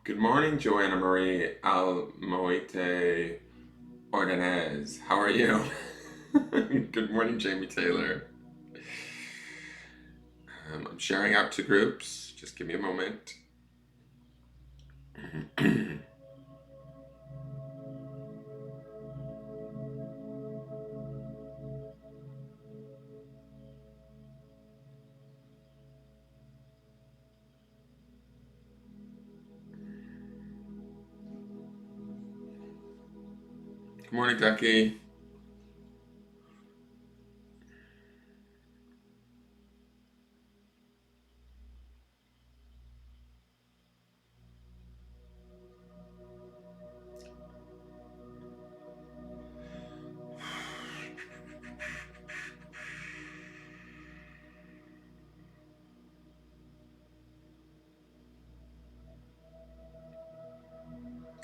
Good morning, Joanna Marie Almoite Ordonez. How are you? Good morning, Jamie Taylor. I'm sharing out to groups. Just give me a moment. Good morning, Ducky.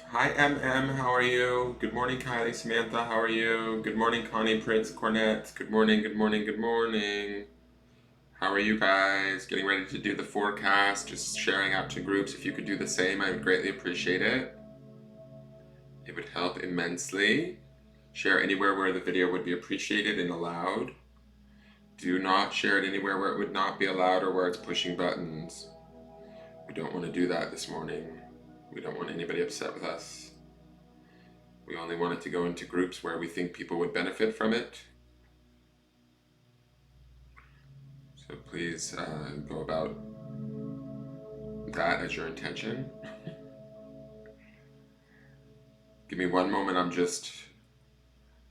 Hi, MM. How are you? Good morning, Kylie Samantha. How are you? Good morning, Connie Prince Cornett. Good morning, good morning, good morning. How are you guys? Getting ready to do the forecast, just sharing out to groups. If you could do the same, I would greatly appreciate it. It would help immensely. Share anywhere where the video would be appreciated and allowed. Do not share it anywhere where it would not be allowed or where it's pushing buttons. We don't want to do that this morning. We don't want anybody upset with us. We only want it to go into groups where we think people would benefit from it. So please go about that as your intention. Give me one moment. I'm just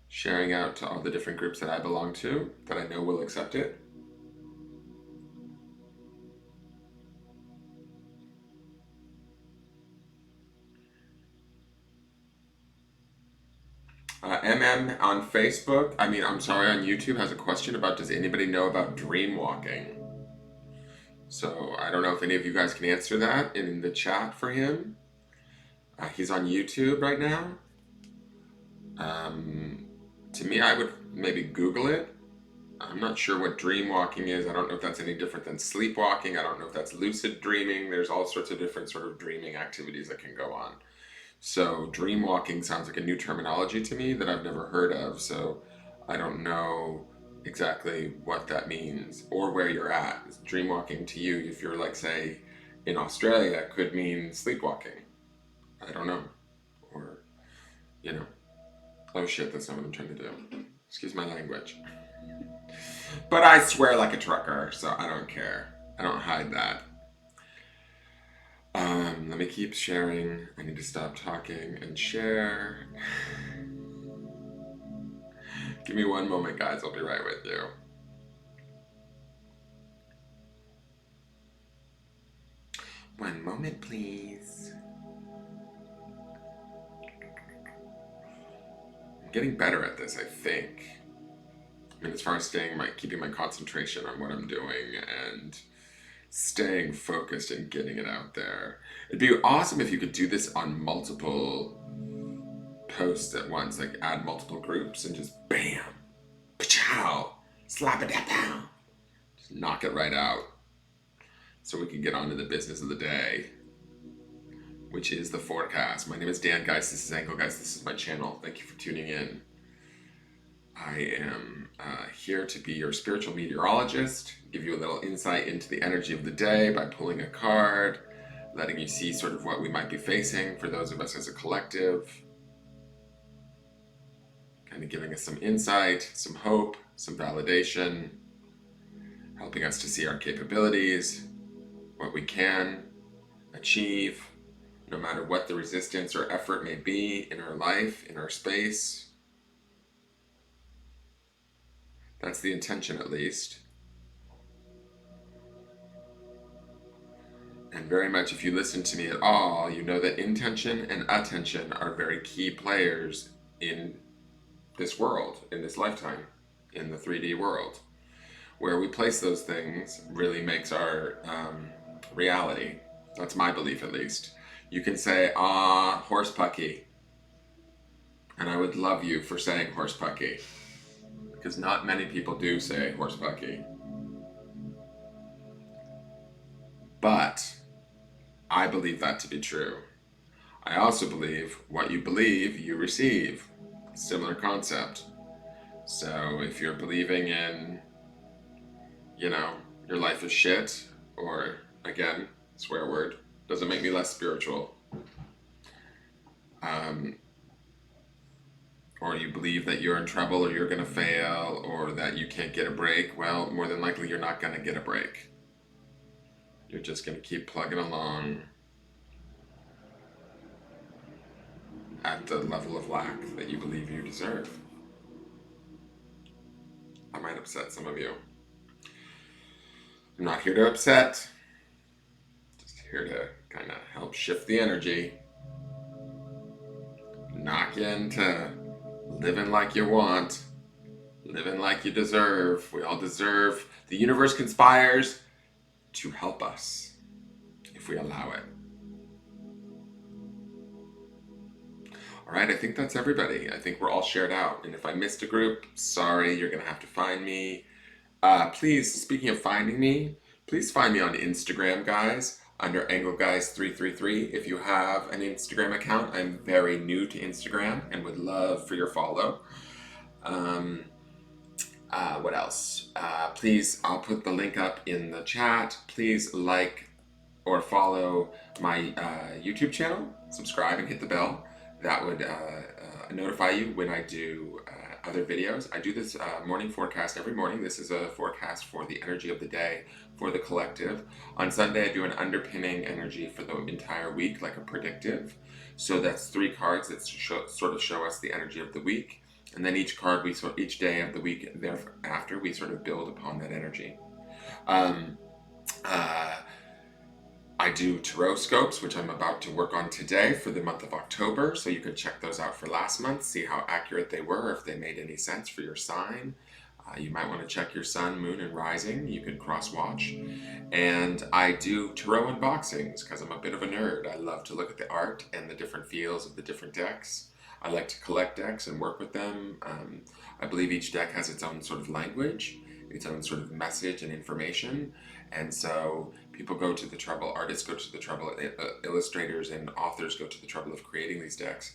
sharing out to all the different groups that I belong to that I know will accept it. MM on Facebook, I'm sorry, on YouTube has a question about does anybody know about dream walking? So I don't know if any of you guys can answer that in the chat for him. He's on YouTube right now. To me, I would maybe Google it. I'm not sure what dream walking is. I don't know if that's any different than sleepwalking. I don't know if that's lucid dreaming. There's all sorts of different sort of dreaming activities that can go on. So dream walking sounds like a new terminology to me that I've never heard of. So I don't know exactly what that means or where you're at. Dream walking to you, if you're like, say, in Australia, could mean sleepwalking. I don't know. Or, oh shit, that's not what I'm trying to do. Excuse my language. But I swear like a trucker, so I don't care. I don't hide that. Let me keep sharing. I need to stop talking and share. Give me one moment, guys. I'll be right with you. One moment, please. I'm getting better at this, I think. As far as keeping my concentration on what I'm doing and staying focused and getting it out there. It'd be awesome if you could do this on multiple posts at once, like add multiple groups and just bam, pa-chow, slap it down, just knock it right out so we can get on to the business of the day, which is the forecast. My name is Dan Geist. This is Engelgeist. This is my channel. Thank you for tuning in. I am here to be your spiritual meteorologist, give you a little insight into the energy of the day by pulling a card, letting you see sort of what we might be facing for those of us as a collective, kind of giving us some insight, some hope, some validation, helping us to see our capabilities, what we can achieve, no matter what the resistance or effort may be in our life, in our space. That's the intention, at least. And very much, if you listen to me at all, you know that intention and attention are very key players in this world, in this lifetime, in the 3D world. Where we place those things really makes our reality. That's my belief, at least. You can say, horse pucky. And I would love you for saying horse pucky. Because not many people do say horse pucky. But I believe that to be true. I also believe what you believe, you receive. Similar concept. So if you're believing in, you know, your life is shit, or again, swear word, doesn't make me less spiritual. Um, or you believe that you're in trouble or you're going to fail or that you can't get a break, well, more than likely you're not going to get a break. You're just going to keep plugging along at the level of lack that you believe you deserve. I might upset some of you. I'm not here to upset, just here to kind of help shift the energy, knock you into living like you want, living like you deserve. We all deserve. The universe conspires to help us if we allow it. All right, I think that's everybody. I think we're all shared out. And if I missed a group, sorry, you're going to have to find me. Please, speaking of finding me, please find me on Instagram, guys, under Engelgeist 333. If you have an Instagram account, I'm very new to Instagram and would love for your follow. What else? Please, I'll put the link up in the chat. Please like or follow my YouTube channel, subscribe and hit the bell. That would notify you when I do other videos. I do this morning forecast every morning. This is a forecast for the energy of the day for the collective. On Sunday, I do an underpinning energy for the entire week, like a predictive. So that's 3 cards that sort of show us the energy of the week. And then each card, each day of the week thereafter, we sort of build upon that energy. I do tarot scopes, which I'm about to work on today for the month of October. So you could check those out for last month, see how accurate they were, if they made any sense for your sign. You might want to check your sun, moon, and rising. You can cross-watch. And I do tarot unboxings because I'm a bit of a nerd. I love to look at the art and the different feels of the different decks. I like to collect decks and work with them. I believe each deck has its own sort of language, its own sort of message and information. And so people go to the trouble, artists go to the trouble, illustrators and authors go to the trouble of creating these decks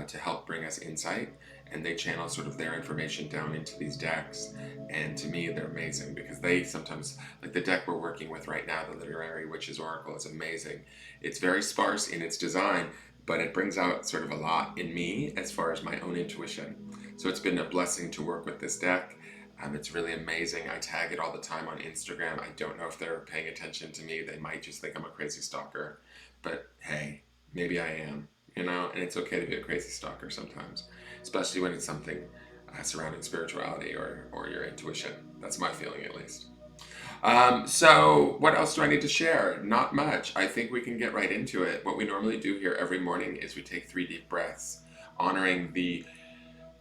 to help bring us insight. And they channel sort of their information down into these decks. And to me, they're amazing because they sometimes, like the deck we're working with right now, the Literary Witches Oracle, is amazing. It's very sparse in its design, but it brings out sort of a lot in me as far as my own intuition. So it's been a blessing to work with this deck. It's really amazing. I tag it all the time on Instagram. I don't know if they're paying attention to me. They might just think I'm a crazy stalker. But hey, maybe I am, you know? And it's okay to be a crazy stalker sometimes, especially when it's something surrounding spirituality or your intuition. That's my feeling, at least. So what else do I need to share? Not much. I think we can get right into it. What we normally do here every morning is we take 3 deep breaths, honoring the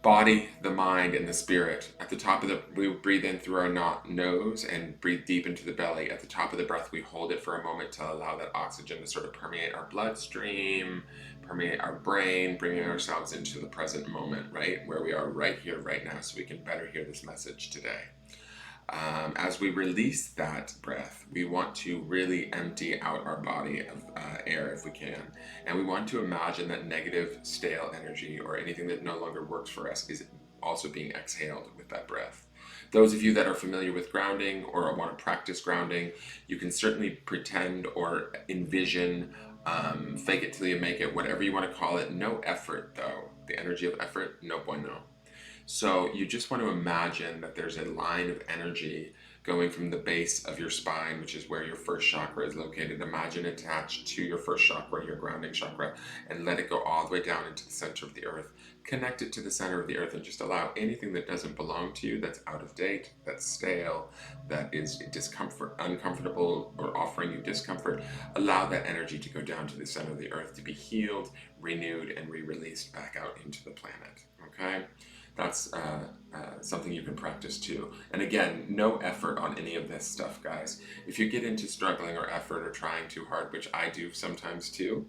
body, the mind, and the spirit. At the top of we breathe in through our nose and breathe deep into the belly. At the top of the breath, we hold it for a moment to allow that oxygen to sort of permeate our bloodstream, permeate our brain, bringing ourselves into the present moment, right? Where we are right here, right now, so we can better hear this message today. As we release that breath, we want to really empty out our body of air if we can. And we want to imagine that negative, stale energy or anything that no longer works for us is also being exhaled with that breath. Those of you that are familiar with grounding or want to practice grounding, you can certainly pretend or envision, fake it till you make it, whatever you want to call it. No effort, though. The energy of effort, no bueno. So you just want to imagine that there's a line of energy going from the base of your spine, which is where your first chakra is located. Imagine attached to your first chakra, your grounding chakra, and let it go all the way down into the center of the earth. Connect it to the center of the earth and just allow anything that doesn't belong to you, that's out of date, that's stale, that is uncomfortable, or offering you discomfort, allow that energy to go down to the center of the earth to be healed, renewed, and re-released back out into the planet. Okay? That's something you can practice too. And again, no effort on any of this stuff, guys. If you get into struggling or effort or trying too hard, which I do sometimes too,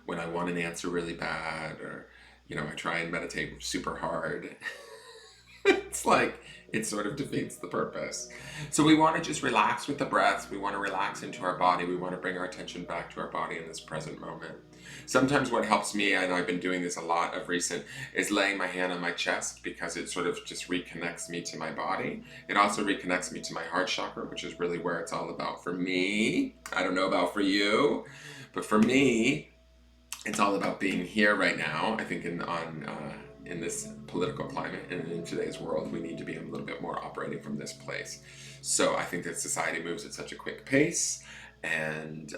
when I want an answer really bad, or, you know, I try and meditate super hard, it's like, it sort of defeats the purpose. So we want to just relax with the breaths. We want to relax into our body. We want to bring our attention back to our body in this present moment. Sometimes what helps me, and I've been doing this a lot of recent, is laying my hand on my chest because it sort of just reconnects me to my body. It also reconnects me to my heart chakra, which is really where it's all about for me. I don't know about for you, but for me, it's all about being here right now. I think in this political climate and in today's world, we need to be a little bit more operating from this place. So I think that society moves at such a quick pace, and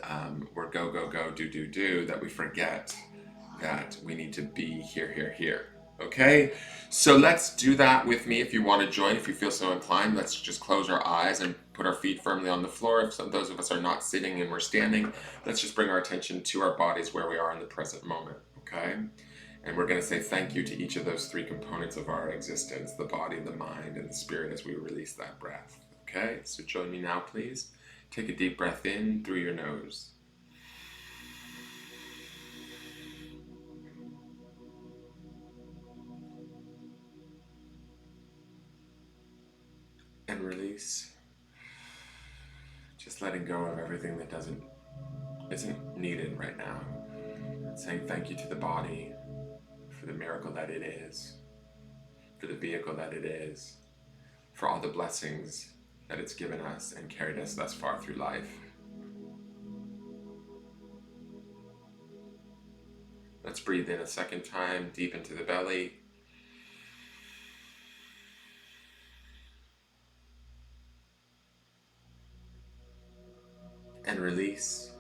we're go go go do that we forget that we need to be here. Okay, so let's do that with me if you want to join. If you feel so inclined, let's just close our eyes and put our feet firmly on the floor. If those of us are not sitting and we're standing, let's just bring our attention to our bodies where we are in the present moment. Okay, and we're going to say thank you to each of those three components of our existence: the body, the mind, and the spirit, as we release that breath. Okay, so join me now, please. Take a deep breath in through your nose. And release. Just letting go of everything that isn't needed right now. Saying thank you to the body for the miracle that it is, for the vehicle that it is, for all the blessings that it's given us and carried us thus far through life. Let's breathe in a second time, deep into the belly. And release.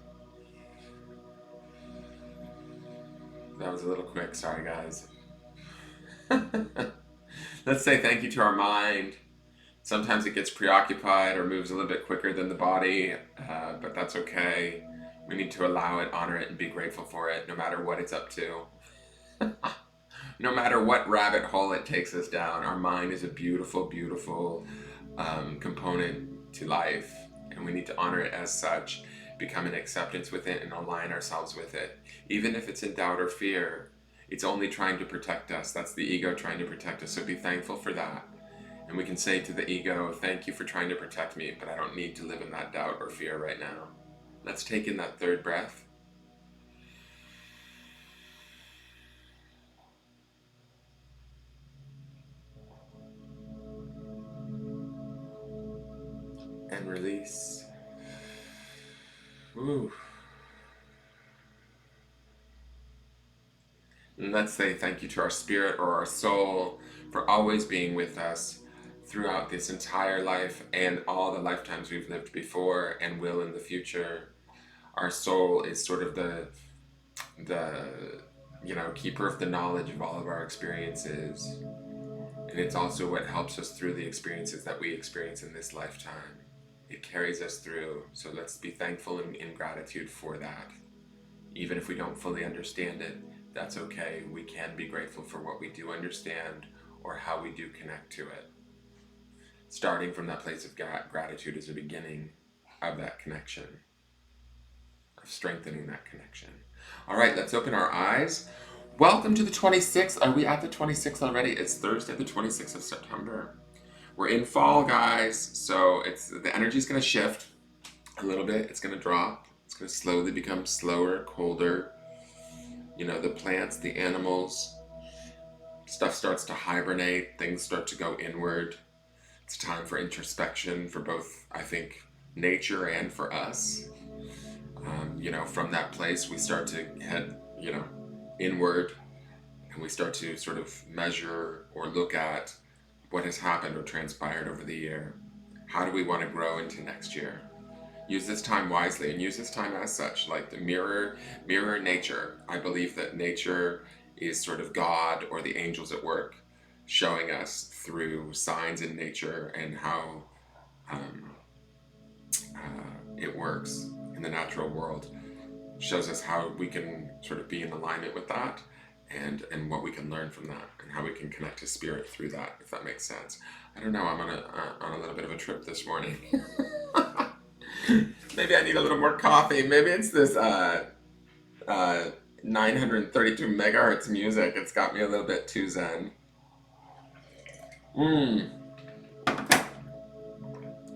That was a little quick, sorry guys. Let's say thank you to our mind. Sometimes it gets preoccupied or moves a little bit quicker than the body, but that's okay. We need to allow it, honor it, and be grateful for it, no matter what it's up to. No matter what rabbit hole it takes us down, our mind is a beautiful, beautiful component to life, and we need to honor it as such, become in acceptance with it, and align ourselves with it. Even if it's in doubt or fear, it's only trying to protect us. That's the ego trying to protect us, so be thankful for that. And we can say to the ego, thank you for trying to protect me, but I don't need to live in that doubt or fear right now. Let's take in that third breath. And release. Ooh. And let's say thank you to our spirit or our soul for always being with us throughout this entire life and all the lifetimes we've lived before and will in the future. Our soul is sort of the keeper of the knowledge of all of our experiences. And it's also what helps us through the experiences that we experience in this lifetime. It carries us through. So let's be thankful and in gratitude for that. Even if we don't fully understand it, that's okay. We can be grateful for what we do understand or how we do connect to it. Starting from that place of gratitude is the beginning of that connection, of strengthening that connection. All right, let's open our eyes. Welcome to the 26th. Are we at the 26th already? It's Thursday, the 26th of September. We're in fall, guys, so the energy's going to shift a little bit. It's going to drop. It's going to slowly become slower, colder. The plants, the animals, stuff starts to hibernate. Things start to go inward. It's time for introspection for both, I think, nature and for us. From that place, we start to head, inward, and we start to sort of measure or look at what has happened or transpired over the year. How do we want to grow into next year? Use this time wisely and use this time as such, like the mirror nature. I believe that nature is sort of God or the angels at work, showing us through signs in nature and how it works in the natural world. Shows us how we can sort of be in alignment with that and what we can learn from that and how we can connect to spirit through that, if that makes sense. I don't know, I'm on a little bit of a trip this morning. Maybe I need a little more coffee. Maybe it's this 932 megahertz music. It's got me a little bit too zen.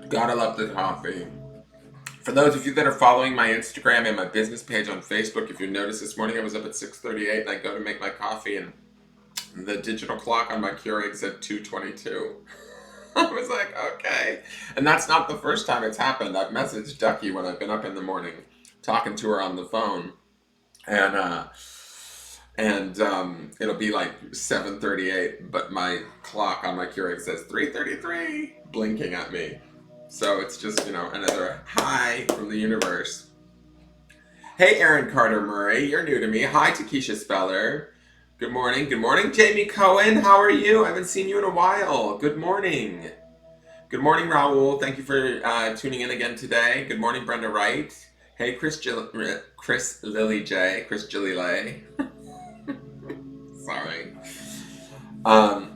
Gotta love the coffee. For those of you that are following my Instagram and my business page on Facebook, if you noticed this morning I was up at 6:38 and I go to make my coffee and the digital clock on my Keurig said 2:22. I was like, okay. And that's not the first time it's happened. I've messaged Ducky when I've been up in the morning talking to her on the phone. And it'll be like 7:38, but my clock on my Keurig says 3:33, blinking at me. So it's just, another hi from the universe. Hey, Aaron Carter Murray, you're new to me. Hi, Takesha Speller. Good morning. Good morning, Jamie Cohen. How are you? I haven't seen you in a while. Good morning. Good morning, Raul. Thank you for tuning in again today. Good morning, Brenda Wright. Hey, Chris Lily J. Chris Jilly Lay. Sorry.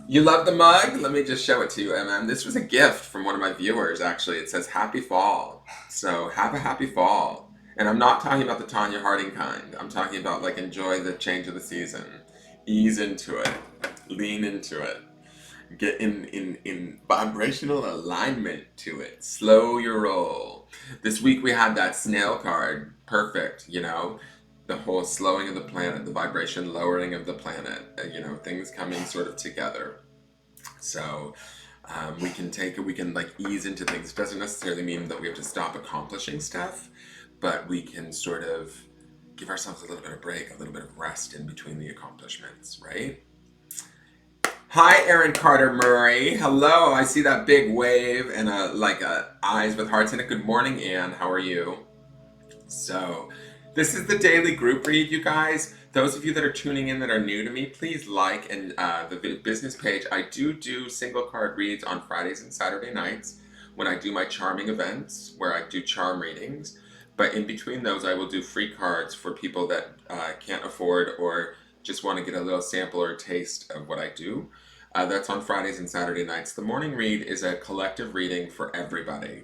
You love the mug? Let me just show it to you, MM. This was a gift from one of my viewers, actually. It says happy fall. So have a happy fall. And I'm not talking about the Tanya Harding kind. I'm talking about like enjoy the change of the season. Ease into it. Lean into it. Get in vibrational alignment to it. Slow your roll. This week we had that snail card. Perfect, the whole slowing of the planet, the vibration lowering of the planet, things coming sort of together. So we can like ease into things. It doesn't necessarily mean that we have to stop accomplishing stuff, but we can sort of give ourselves a little bit of break, a little bit of rest in between the accomplishments, right? Hi, Aaron Carter Murray. Hello, I see that big wave and eyes with hearts in it. Good morning, Anne. How are you? So, this is the daily group read, you guys. Those of you that are tuning in that are new to me, please like and the business page. I do single card reads on Fridays and Saturday nights when I do my charming events where I do charm readings. But in between those, I will do free cards for people that can't afford or just want to get a little sample or taste of what I do. That's on Fridays and Saturday nights. The morning read is a collective reading for everybody.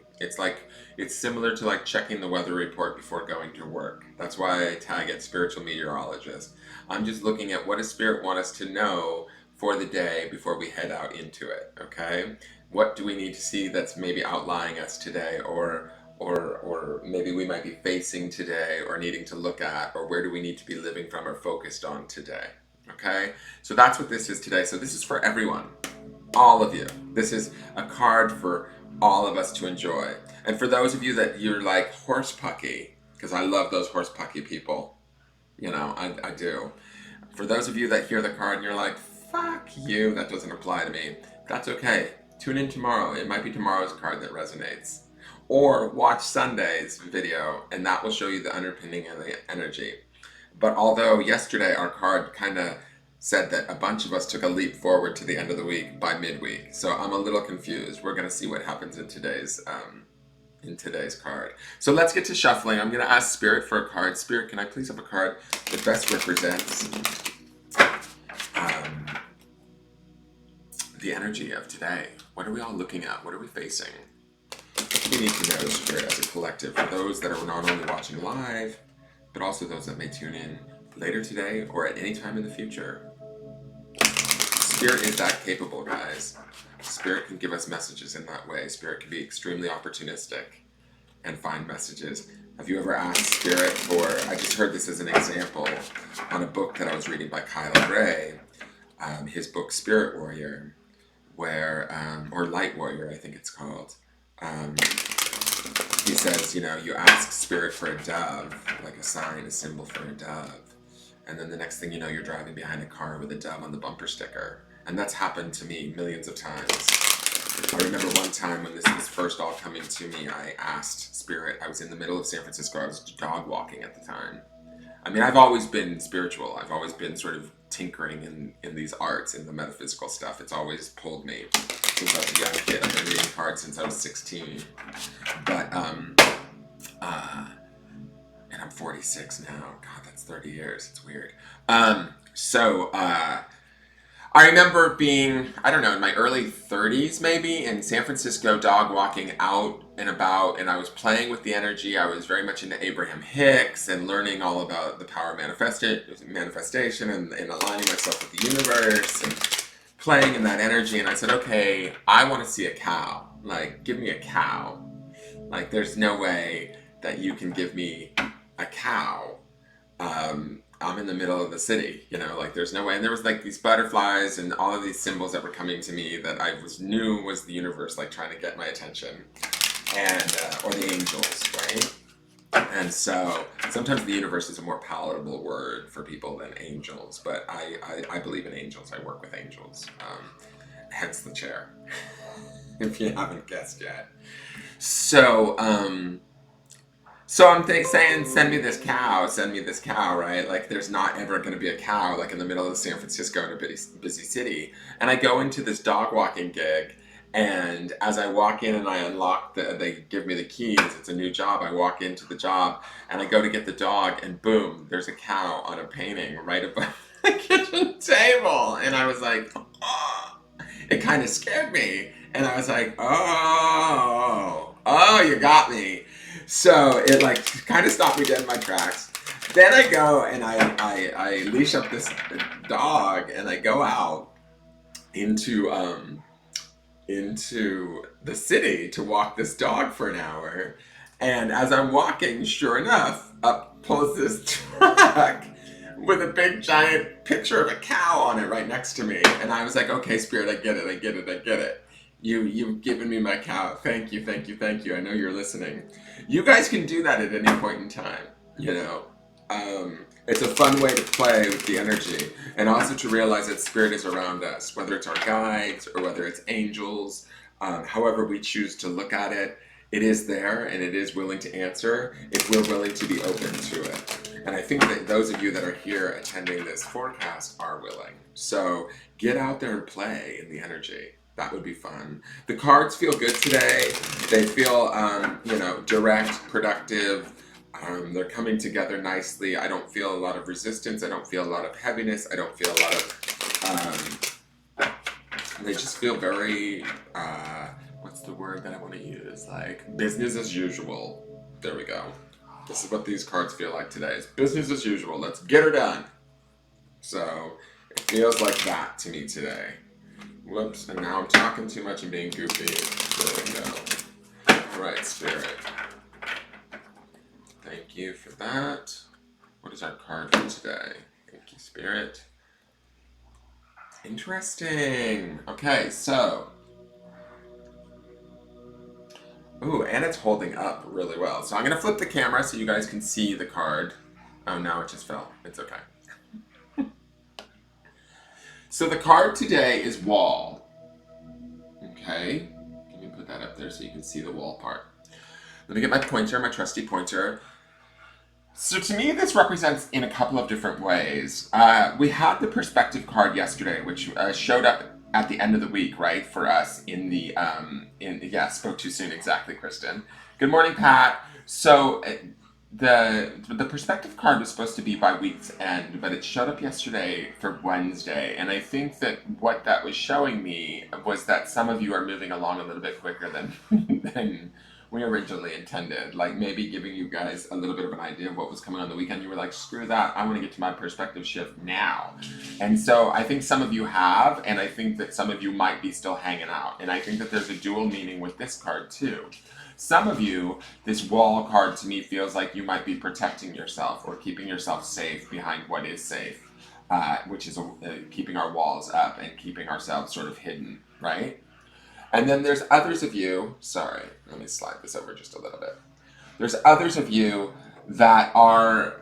It's similar to like checking the weather report before going to work. That's why I tag it spiritual meteorologist. I'm just looking at what does Spirit want us to know for the day before we head out into it, okay? What do we need to see that's maybe outlying us today or maybe we might be facing today or needing to look at, or where do we need to be living from or focused on today, okay? So that's what this is today. So this is for everyone, all of you. This is a card for all of us to enjoy. And for those of you that you're like horse pucky, because I love those horse pucky people, I do. For those of you that hear the card and you're like, fuck you, that doesn't apply to me, that's okay. Tune in tomorrow. It might be tomorrow's card that resonates. Or watch Sunday's video, and that will show you the underpinning of the energy. But although yesterday our card kind of said that a bunch of us took a leap forward to the end of the week by midweek, so I'm a little confused. We're going to see what happens in today's card. So let's get to shuffling. I'm going to ask Spirit for a card. Spirit, can I please have a card that best represents the energy of today? What are we all looking at? What are we facing? We need to know, Spirit, as a collective, for those that are not only watching live, but also those that may tune in later today or at any time in the future. Spirit is that capable, guys. Spirit can give us messages in that way. Spirit can be extremely opportunistic and find messages. Have you ever asked Spirit for, I just heard this as an example on a book that I was reading by Kyle Gray, his book Spirit Warrior, or Light Warrior, I think it's called. He says, you ask Spirit for a dove, like a sign, a symbol for a dove. And then the next thing you know, you're driving behind a car with a dove on the bumper sticker. And that's happened to me millions of times. I remember one time when this was first all coming to me, I asked Spirit, I was in the middle of San Francisco, I was dog walking at the time. I mean, I've always been spiritual. I've always been sort of tinkering in these arts, in the metaphysical stuff. It's always pulled me. Since I was a young kid. I've been reading cards since I was 16. But, and I'm 46 now. God, that's 30 years. It's weird. I remember being, I don't know, in my early 30s maybe, in San Francisco, dog walking out and about, and I was playing with the energy. I was very much into Abraham Hicks and learning all about the power of manifestation and aligning myself with the universe and playing in that energy. And I said, okay, I want to see a cow. Like, give me a cow. Like, there's no way that you can give me a cow. I'm in the middle of the city, like there's no way. And there was like these butterflies and all of these symbols that were coming to me that I knew was the universe like trying to get my attention, and or the angels, right? And so sometimes the universe is a more palatable word for people than angels, but I believe in angels. I work with angels, hence the chair, if you haven't guessed yet. So, so I'm saying, send me this cow, right? Like, there's not ever going to be a cow, like, in the middle of San Francisco in a busy city. And I go into this dog walking gig, and as I walk in and I unlock they give me the keys, it's a new job. I walk into the job, and I go to get the dog, and boom, there's a cow on a painting right above the kitchen table. And I was like, oh. It kind of scared me. And I was like, oh, you got me. So it like kind of stopped me dead in my tracks. Then I go and I leash up this dog and I go out into the city to walk this dog for an hour. And as I'm walking, sure enough, up pulls this truck with a big giant picture of a cow on it right next to me. And I was like, okay, Spirit, I get it. You've given me my cow. Thank you. I know you're listening. You guys can do that at any point in time, It's a fun way to play with the energy, and also to realize that Spirit is around us, whether it's our guides or whether it's angels, however we choose to look at it. It is there, and it is willing to answer if we're willing to be open to it. And I think that those of you that are here attending this forecast are willing. So get out there and play in the energy. That would be fun. The cards feel good today. They feel, direct, productive. They're coming together nicely. I don't feel a lot of resistance. I don't feel a lot of heaviness. I don't feel a lot of, they just feel very, what's the word that I want to use? Like business as usual. There we go. This is what these cards feel like today. It's business as usual. Let's get her done. So it feels like that to me today. Whoops, and now I'm talking too much and being goofy. There we go. All right, Spirit. Thank you for that. What is our card for today? Thank you, Spirit. Interesting. Okay, so. Ooh, and it's holding up really well. So I'm going to flip the camera so you guys can see the card. Oh, no, it just fell. It's okay. So the card today is wall. Okay, let me put that up there so you can see the wall part. Let me get my pointer, my trusty pointer. So to me, this represents in a couple of different ways. We had the perspective card yesterday, which showed up at the end of the week, right, for us in the, spoke too soon, exactly, Kristen. Good morning, Pat. So the perspective card was supposed to be by week's end, but it showed up yesterday for Wednesday, and I think that what that was showing me was that some of you are moving along a little bit quicker than than we originally intended. Like maybe giving you guys a little bit of an idea of what was coming on the weekend. You were like, screw that, I want to get to my perspective shift now. And so I think some of you have, and I think that some of you might be still hanging out. And I think that there's a dual meaning with this card too. Some of you, this wall card to me feels like you might be protecting yourself or keeping yourself safe behind what is safe, which is keeping our walls up and keeping ourselves sort of hidden, right? And then there's others of you, sorry, let me slide this over just a little bit. There's others of you that are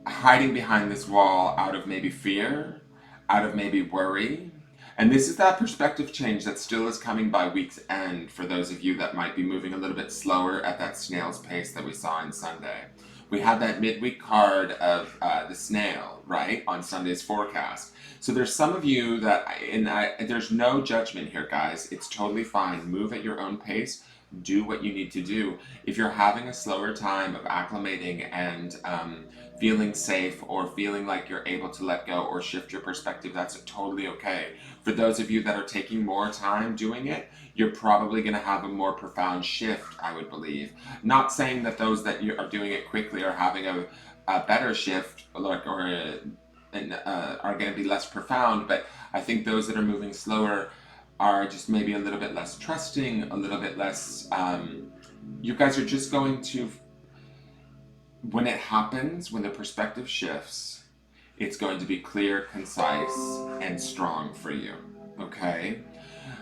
hiding behind this wall out of maybe fear, out of maybe worry. And this is that perspective change that still is coming by week's end for those of you that might be moving a little bit slower at that snail's pace that we saw on Sunday. We had that midweek card of the snail, right, on Sunday's forecast. So there's some of you that, there's no judgment here, guys. It's totally fine. Move at your own pace. Do what you need to do. If you're having a slower time of acclimating and feeling safe or feeling like you're able to let go or shift your perspective, that's totally okay. For those of you that are taking more time doing it, you're probably going to have a more profound shift, I would believe. Not saying that those that are doing it quickly are having a better shift are going to be less profound, but I think those that are moving slower are just maybe a little bit less trusting, a little bit less, you guys are just going to when it happens, when the perspective shifts, it's going to be clear, concise, and strong for you. Okay?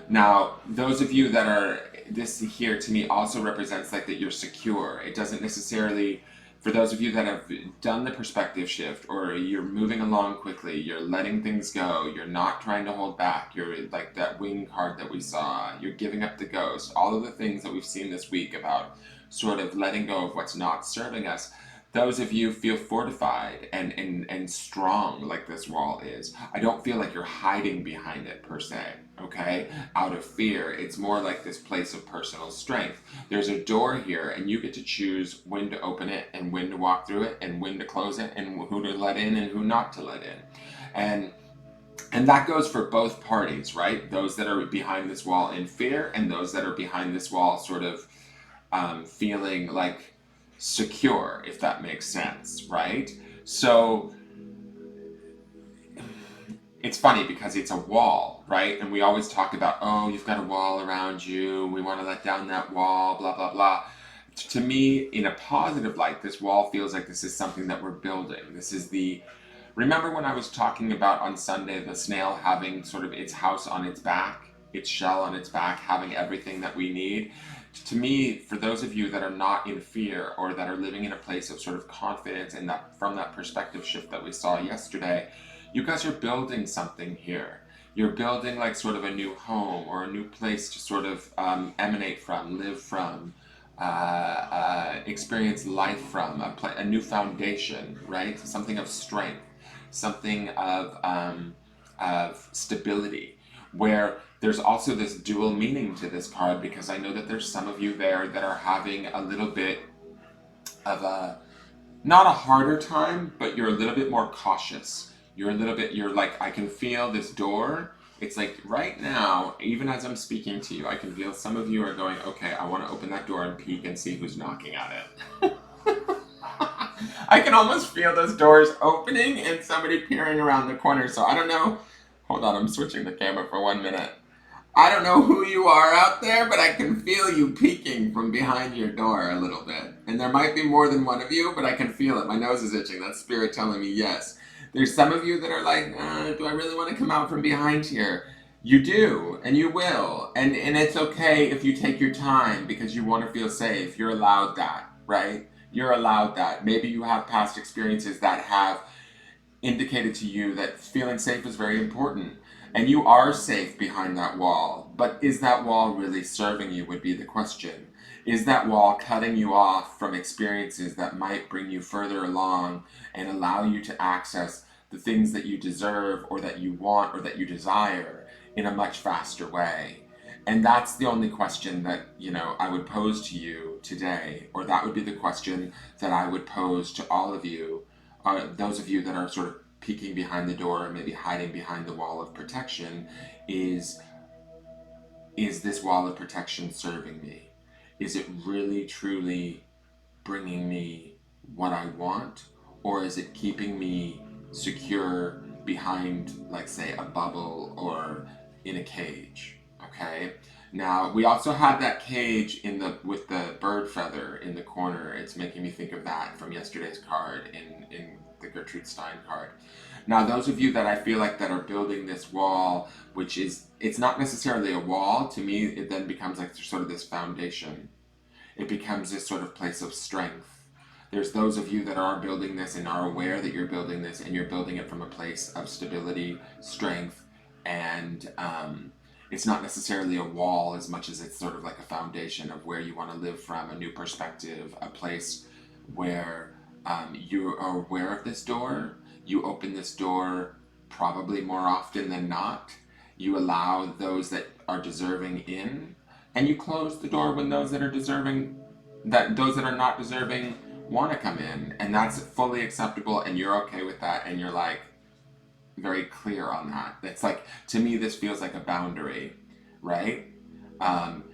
Now, those of you that are, this here to me also represents like that you're secure. It doesn't necessarily, for those of you that have done the perspective shift, or you're moving along quickly, you're letting things go, you're not trying to hold back, you're like that wing card that we saw, you're giving up the ghost, all of the things that we've seen this week about sort of letting go of what's not serving us. Those of you feel fortified and strong like this wall is. I don't feel like you're hiding behind it per se, okay? Out of fear. It's more like this place of personal strength. There's a door here and you get to choose when to open it and when to walk through it and when to close it and who to let in and who not to let in. And that goes for both parties, right? Those that are behind this wall in fear and those that are behind this wall sort of feeling like secure, if that makes sense, right? So it's funny because it's a wall, right? And we always talk about, oh, you've got a wall around you, we want to let down that wall, blah, blah, blah. To me, in a positive light, this wall feels like this is something that we're building. This is remember when I was talking about on Sunday, the snail having sort of its house on its back, its shell on its back, having everything that we need? To me, for those of you that are not in fear or that are living in a place of sort of confidence and that from that perspective shift that we saw yesterday, you guys are building something here. You're building like sort of a new home or a new place to sort of emanate from, live from, experience life from, a new foundation, right? Something of strength, something of stability, where there's also this dual meaning to this card, because I know that there's some of you there that are having a little bit of a, not a harder time, but you're a little bit more cautious. You're like, I can feel this door. It's like right now, even as I'm speaking to you, I can feel some of you are going, okay, I want to open that door and peek and see who's knocking at it. I can almost feel those doors opening and somebody peering around the corner. So I don't know. Hold on, I'm switching the camera for 1 minute. I don't know who you are out there, but I can feel you peeking from behind your door a little bit. And there might be more than one of you, but I can feel it. My nose is itching. That's spirit telling me yes. There's some of you that are like, do I really want to come out from behind here? You do, and you will. And it's okay if you take your time because you want to feel safe. You're allowed that, right? You're allowed that. Maybe you have past experiences that have indicated to you that feeling safe is very important. And you are safe behind that wall. But is that wall really serving you would be the question. Is that wall cutting you off from experiences that might bring you further along and allow you to access the things that you deserve or that you want or that you desire in a much faster way? And that's the only question that, I would pose to you today, or that would be the question that I would pose to all of you, those of you that are sort of peeking behind the door or maybe hiding behind the wall of protection, is this wall of protection serving me? Is it really truly bringing me what I want, or is it keeping me secure behind, like, say, a bubble or in a cage? Okay. Now we also had that cage with the bird feather in the corner. It's making me think of that from yesterday's card in the Gertrude Stein card. Now those of you that I feel like that are building this wall, which is, it's not necessarily a wall to me, it then becomes like sort of this foundation. It becomes this sort of place of strength. There's those of you that are building this and are aware that you're building this, and you're building it from a place of stability, strength, and it's not necessarily a wall as much as it's sort of like a foundation of where you want to live from, a new perspective, a place where you are aware of this door. You open this door probably more often than not. You allow those that are deserving in, and you close the door when those that are not deserving want to come in, and that's fully acceptable, and you're okay with that, and you're like very clear on that. It's like, to me, this feels like a boundary, right?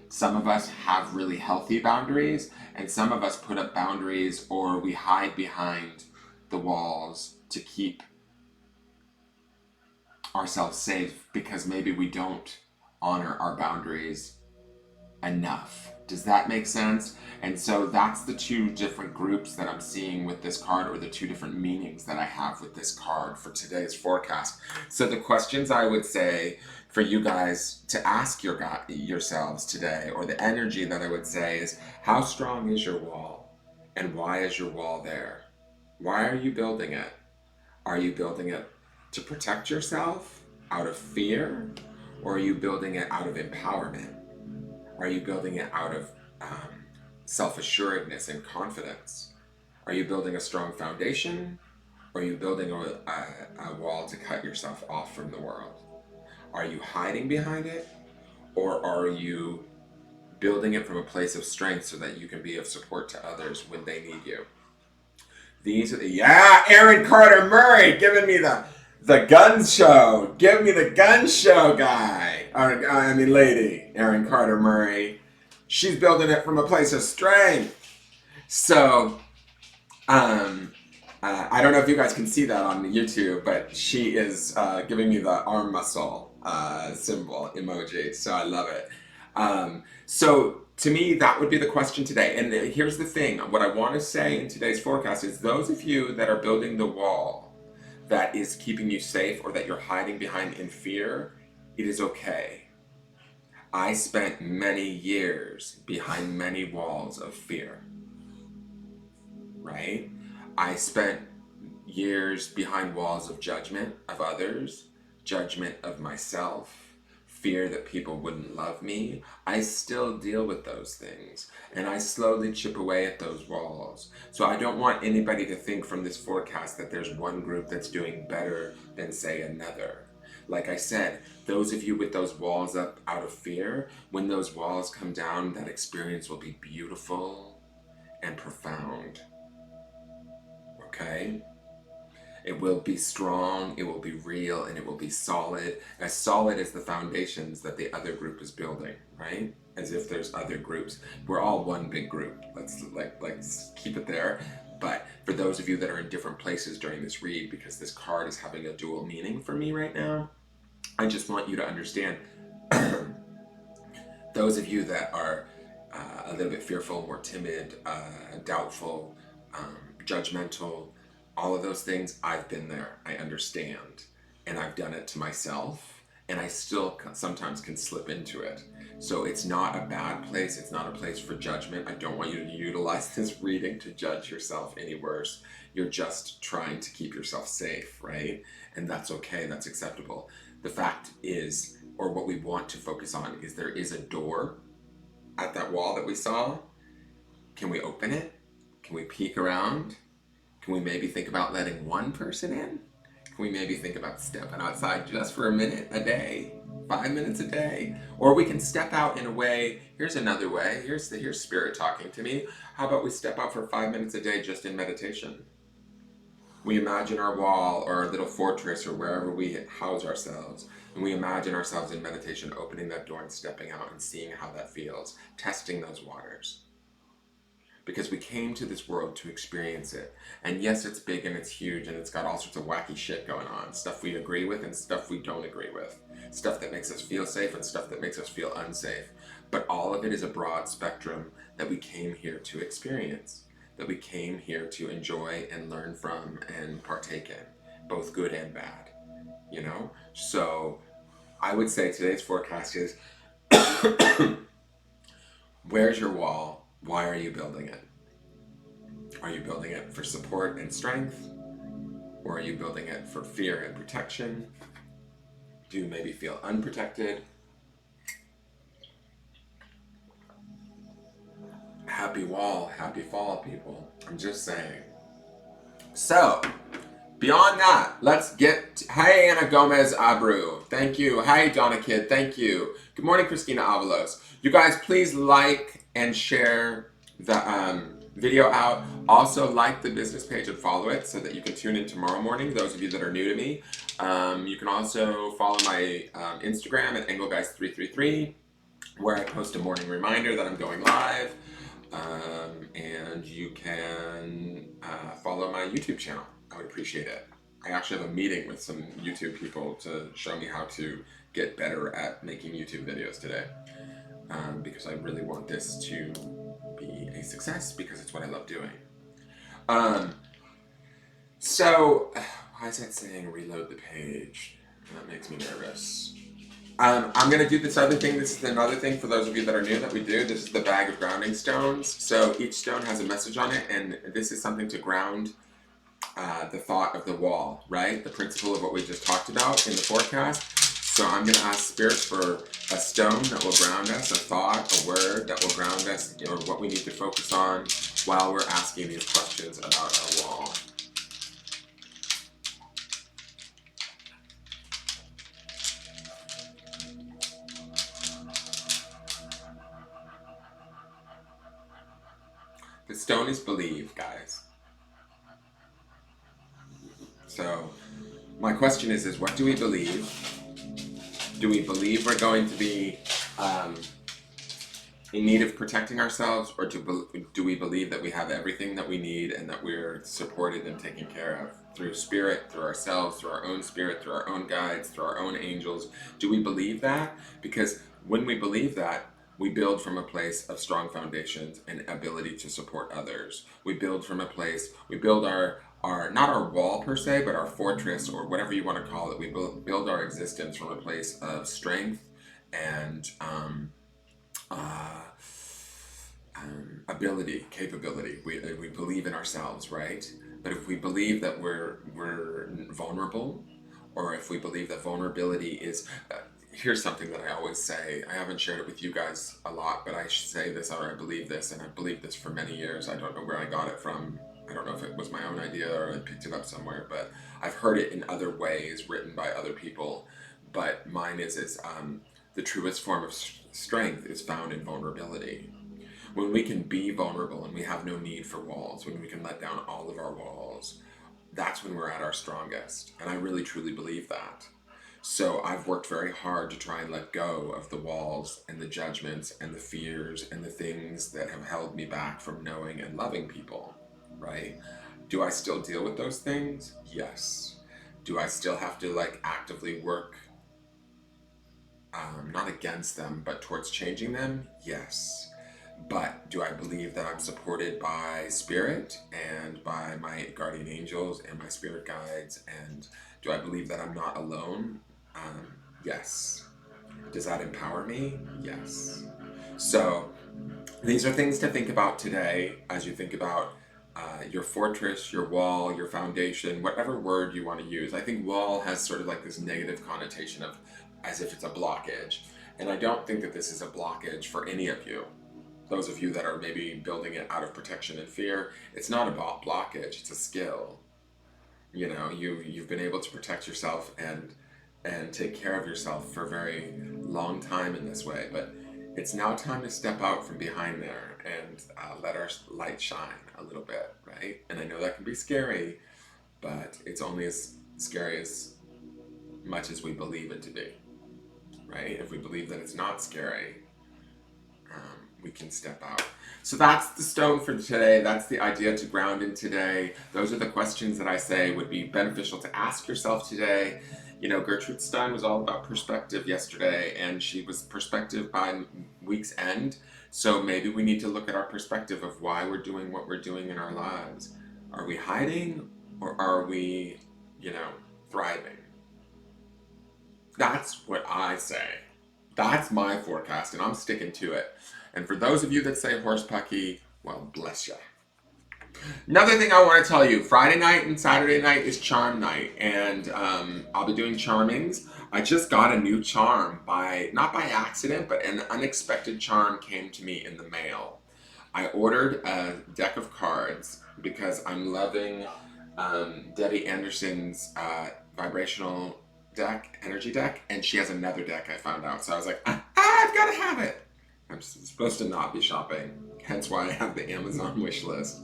Some of us have really healthy boundaries, and some of us put up boundaries, or we hide behind the walls to keep ourselves safe because maybe we don't honor our boundaries enough. Does that make sense? And so that's the two different groups that I'm seeing with this card, or the two different meanings that I have with this card for today's forecast. So the questions I would say for you guys to ask yourselves today, or the energy that I would say is, how strong is your wall? And why is your wall there? Why are you building it? Are you building it to protect yourself out of fear? Or are you building it out of empowerment? Are you building it out of self-assuredness and confidence? Are you building a strong foundation? Or are you building a wall to cut yourself off from the world? Are you hiding behind it? Or are you building it from a place of strength so that you can be of support to others when they need you? These are the, yeah, Aaron Carter Murray giving me the gun show. Give me the gun show guy. I mean lady, Aaron Carter Murray. She's building it from a place of strength. So, I don't know if you guys can see that on YouTube, but she is giving me the arm muscle symbol emoji. So I love it. So to me, that would be the question today. And here's the thing. What I want to say in today's forecast is, those of you that are building the wall that is keeping you safe, or that you're hiding behind in fear, it is okay. I spent many years behind many walls of fear, right? I spent years behind walls of judgment of others, judgment of myself, fear that people wouldn't love me. I still deal with those things, and I slowly chip away at those walls. So I don't want anybody to think from this forecast that there's one group that's doing better than, say, another. Like I said, those of you with those walls up out of fear, when those walls come down, that experience will be beautiful and profound. Okay? It will be strong, it will be real, and it will be solid as the foundations that the other group is building, right? As if there's other groups. We're all one big group. Let's keep it there. But for those of you that are in different places during this read, because this card is having a dual meaning for me right now, I just want you to understand, those of you that are a little bit fearful, more timid, doubtful, judgmental, all of those things, I've been there. I understand. And I've done it to myself. And I still sometimes can slip into it. So it's not a bad place. It's not a place for judgment. I don't want you to utilize this reading to judge yourself any worse. You're just trying to keep yourself safe, right? And that's okay. That's acceptable. The fact is, or what we want to focus on, is there is a door at that wall that we saw. Can we open it? Can we peek around? Can we maybe think about letting one person in? Can we maybe think about stepping outside just for a minute a day? 5 minutes a day? Or we can step out in a way, here's another way, here's spirit talking to me. How about we step out for 5 minutes a day just in meditation? We imagine our wall or our little fortress or wherever we house ourselves, and we imagine ourselves in meditation opening that door and stepping out and seeing how that feels, testing those waters. Because we came to this world to experience it. And yes, it's big and it's huge and it's got all sorts of wacky shit going on. Stuff we agree with and stuff we don't agree with. Stuff that makes us feel safe and stuff that makes us feel unsafe. But all of it is a broad spectrum that we came here to experience. That we came here to enjoy and learn from and partake in. Both good and bad. You know? So I would say today's forecast is, where's your wall? Why are you building it? Are you building it for support and strength? Or are you building it for fear and protection? Do you maybe feel unprotected? Happy wall, happy fall, people. I'm just saying. So, beyond that, let's get... Hi, Anna Gomez Abreu. Thank you. Hi, Donna Kidd. Thank you. Good morning, Christina Avalos. You guys, please like and share the video out. Also, like the business page and follow it so that you can tune in tomorrow morning, those of you that are new to me. You can also follow my Instagram at Engelgeist333, where I post a morning reminder that I'm going live. And you can follow my YouTube channel. I would appreciate it. I actually have a meeting with some YouTube people to show me how to get better at making YouTube videos today. because I really want this to be a success because it's what I love doing. Um, so, why is that saying reload the page? That makes me nervous. I'm going to do this other thing. This is another thing for those of you that are new that we do. This is the bag of grounding stones. So each stone has a message on it, and this is something to ground the thought of the wall, right? The principle of what we just talked about in the forecast. So I'm going to ask spirits for a stone that will ground us, a thought, a word that will ground us, or what we need to focus on while we're asking these questions about our wall. The stone is believe, guys. So my question is what do we believe? Do we believe we're going to be in need of protecting ourselves, or do we believe that we have everything that we need and that we're supported and taken care of through spirit, through ourselves, through our own spirit, through our own guides, through our own angels? Do we believe that? Because when we believe that, we build from a place of strong foundations and ability to support others. We build from a place, we build our not our wall per se, but our fortress, or whatever you want to call it. We build our existence from a place of strength and uh, ability, capability. We believe in ourselves, right? But if we believe that we're vulnerable, or if we believe that vulnerability is, here's something that I always say. I haven't shared it with you guys a lot, but I say this, or I believe this, and I've believed this for many years. I don't know where I got it from. I don't know if it was my own idea or I picked it up somewhere, but I've heard it in other ways, written by other people. But mine is the truest form of strength is found in vulnerability. When we can be vulnerable and we have no need for walls, when we can let down all of our walls, that's when we're at our strongest. And I really truly believe that. So I've worked very hard to try and let go of the walls and the judgments and the fears and the things that have held me back from knowing and loving people, right? Do I still deal with those things? Yes. Do I still have to actively work, not against them, but towards changing them? Yes. But do I believe that I'm supported by spirit and by my guardian angels and my spirit guides? And do I believe that I'm not alone? Yes. Does that empower me? Yes. So these are things to think about today as you think about your fortress, your wall, your foundation, whatever word you want to use. I think wall has sort of like this negative connotation of as if it's a blockage. And I don't think that this is a blockage for any of you. Those of you that are maybe building it out of protection and fear, it's not a blockage, it's a skill. You know, you've been able to protect yourself and take care of yourself for a very long time in this way, but it's now time to step out from behind there and let our light shine a little bit, right? And I know that can be scary, but it's only as scary as much as we believe it to be, right? If we believe that it's not scary, we can step out. So that's the stone for today. That's the idea to ground in today. Those are the questions that I say would be beneficial to ask yourself today. You know, Gertrude Stein was all about perspective yesterday, and she was perspective by week's end. So maybe we need to look at our perspective of why we're doing what we're doing in our lives. Are we hiding, or are we, thriving? That's what I say. That's my forecast, and I'm sticking to it. And for those of you that say horse pucky, well, bless you. Another thing I want to tell you, Friday night and Saturday night is charm night, and I'll be doing charmings. I just got a new charm not by accident, but an unexpected charm came to me in the mail. I ordered a deck of cards because I'm loving Debbie Anderson's vibrational energy deck, and she has another deck I found out. So I was like, I've got to have it. I'm supposed to not be shopping, hence why I have the Amazon wish list.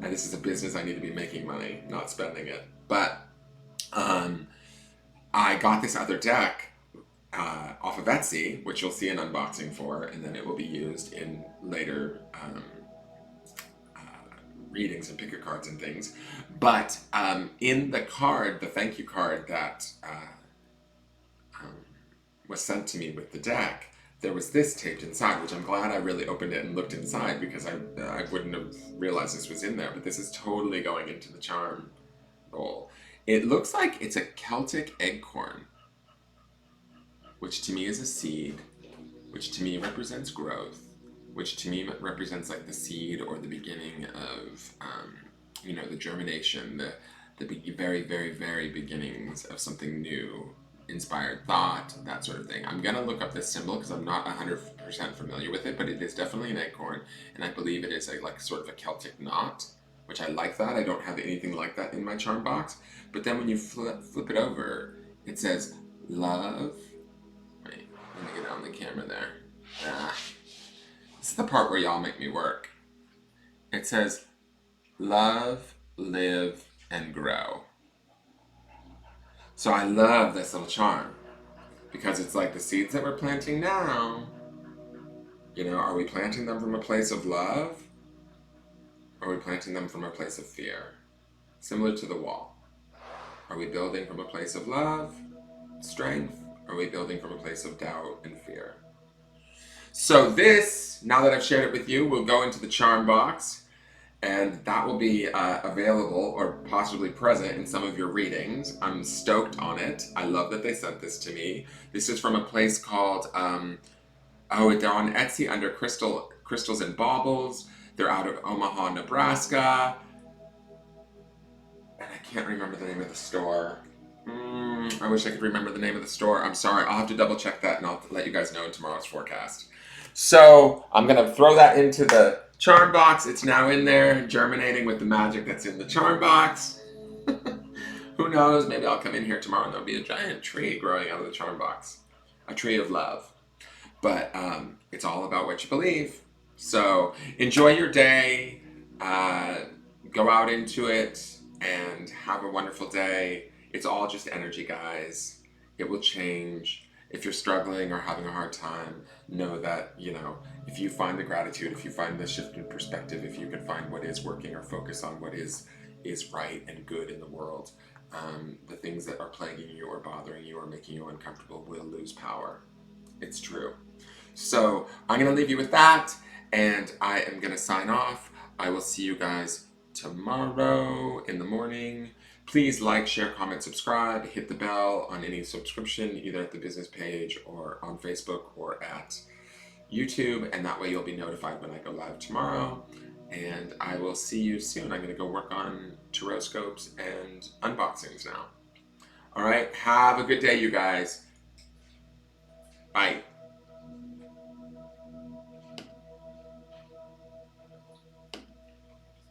And this is a business I need to be making money, not spending it. But I got this other deck off of Etsy, which you'll see an unboxing for, and then it will be used in later readings and picker cards and things. But in the card, the thank you card that was sent to me with the deck, there was this taped inside, which I'm glad I really opened it and looked inside, because I wouldn't have realized this was in there. But this is totally going into the charm bowl. It looks like it's a Celtic acorn, which to me is a seed, which to me represents growth, which to me represents like the seed or the beginning of, the germination, the very, very, very beginnings of something new, inspired thought, that sort of thing. I'm gonna look up this symbol because I'm not 100% familiar with it, but it is definitely an acorn, and I believe it is like sort of a Celtic knot, which I like that. I don't have anything like that in my charm box. But then when you flip it over, it says love. Wait, let me get on the camera there. This is the part where y'all make me work. It says love, live, and grow. So I love this little charm because it's like the seeds that we're planting now. Are we planting them from a place of love? Or are we planting them from a place of fear? Similar to the wall. Are we building from a place of love, strength? Or are we building from a place of doubt and fear? So this, now that I've shared it with you, will go into the charm box, and that will be available or possibly present in some of your readings. I'm stoked on it. I love that they sent this to me. This is from a place called, they're on Etsy under Crystals and Baubles. They're out of Omaha, Nebraska. And I can't remember the name of the store. I wish I could remember the name of the store. I'm sorry. I'll have to double check that, and I'll let you guys know in tomorrow's forecast. So I'm going to throw that into the charm box. It's now in there, germinating with the magic that's in the charm box. Who knows? Maybe I'll come in here tomorrow and there'll be a giant tree growing out of the charm box. A tree of love. But it's all about what you believe. So enjoy your day. Go out into it and have a wonderful day. It's all just energy, guys. It will change. If you're struggling or having a hard time, know that, if you find the gratitude, if you find the shift in perspective, if you can find what is working or focus on what is right and good in the world, the things that are plaguing you or bothering you or making you uncomfortable will lose power. It's true. So I'm going to leave you with that, and I am going to sign off. I will see you guys tomorrow in the morning. Please like, share, comment, subscribe, hit the bell on any subscription, either at the business page or on Facebook or at YouTube, and that way you'll be notified when I go live tomorrow. And I will see you soon. I'm going to go work on tarot scopes and unboxings now. All right, have a good day, you guys. Bye.